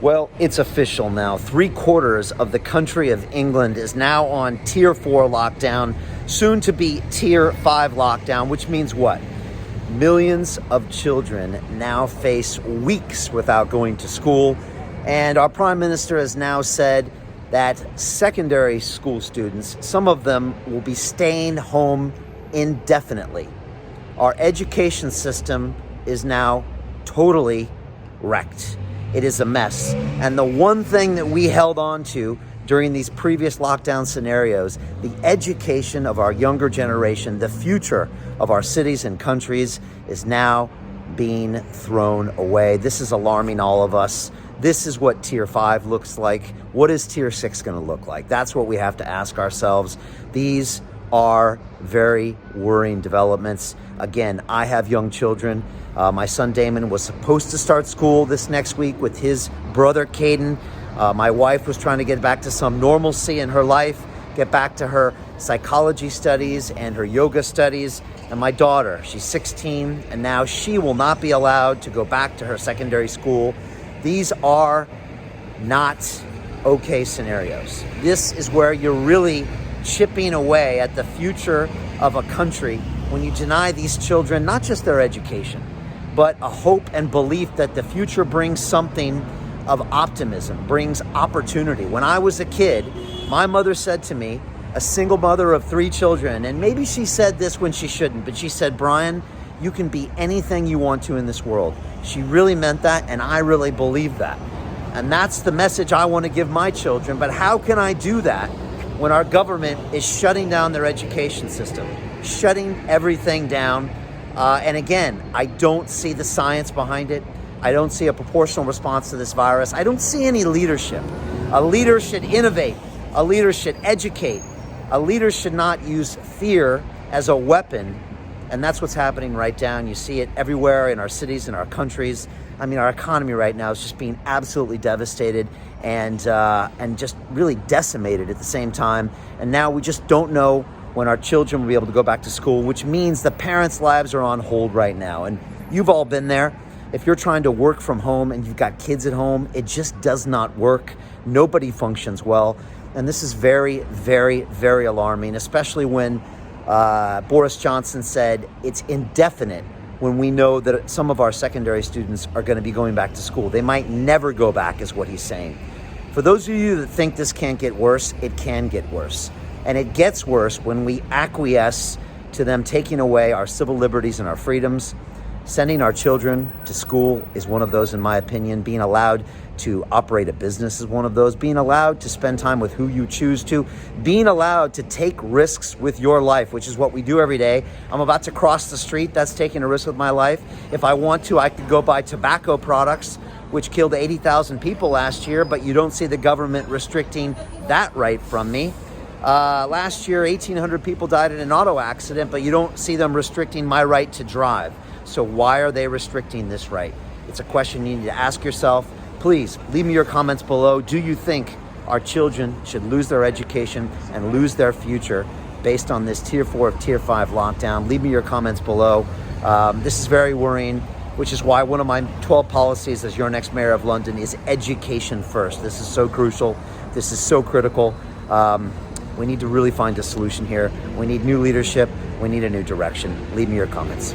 Well, it's official now. 3/4 of the country of England is now on Tier 4 lockdown, soon to be Tier 5 lockdown, which means what? Millions of children now face weeks without going to school. And our Prime Minister has now said that secondary school students, some of them will be staying home indefinitely. Our education system is now totally wrecked. It is a mess. And the one thing that we held on to during these previous lockdown scenarios, the education of our younger generation, the future of our cities and countries, is now being thrown away. This is alarming all of us. This is what Tier 5 looks like. What is Tier 6 going to look like? That's what we have to ask ourselves. These are very worrying developments. Again, I have young children. My son Damon was supposed to start school this next week with his brother Caden. My wife was trying to get back to some normalcy in her life, get back to her psychology studies and her yoga studies. And my daughter, she's 16, and now she will not be allowed to go back to her secondary school. These are not okay scenarios. This is where you're really chipping away at the future of a country when you deny these children not just their education, but a hope and belief that the future brings something of optimism, brings opportunity. When I was a kid, my mother said to me, a single mother of 3 children, and maybe she said this when she shouldn't, but she said, "Brian, you can be anything you want to in this world." She really meant that, and I really believe that. And that's the message I want to give my children. But how can I do that when our government is shutting down their education system, shutting everything down? And again, I don't see the science behind it. I don't see a proportional response to this virus. I don't see any leadership. A leader should innovate. A leader should educate. A leader should not use fear as a weapon. And that's what's happening right now. You see it everywhere in our cities, in our countries. I mean, our economy right now is just being absolutely devastated and just really decimated at the same time. And now we just don't know when our children will be able to go back to school, which means the parents' lives are on hold right now. And you've all been there. If you're trying to work from home and you've got kids at home, it just does not work. Nobody functions well. And this is very, very, very alarming, especially when Boris Johnson said it's indefinite when we know that some of our secondary students are going to be going back to school. They might never go back, is what he's saying. For those of you that think this can't get worse, it can get worse. And it gets worse when we acquiesce to them taking away our civil liberties and our freedoms. Sending our children to school is one of those, in my opinion. Being allowed to operate a business is one of those. Being allowed to spend time with who you choose to. Being allowed to take risks with your life, which is what we do every day. I'm about to cross the street. That's taking a risk with my life. If I want to, I could go buy tobacco products, which killed 80,000 people last year, but you don't see the government restricting that right from me. Last year, 1,800 people died in an auto accident, but you don't see them restricting my right to drive. So why are they restricting this right? It's a question you need to ask yourself. Please leave me your comments below. Do you think our children should lose their education and lose their future based on this Tier 4 of Tier 5 lockdown? Leave me your comments below. This is very worrying, which is why one of my 12 policies as your next mayor of London is education first. This is so crucial. This is so critical. We need to really find a solution here. We need new leadership. We need a new direction. Leave me your comments.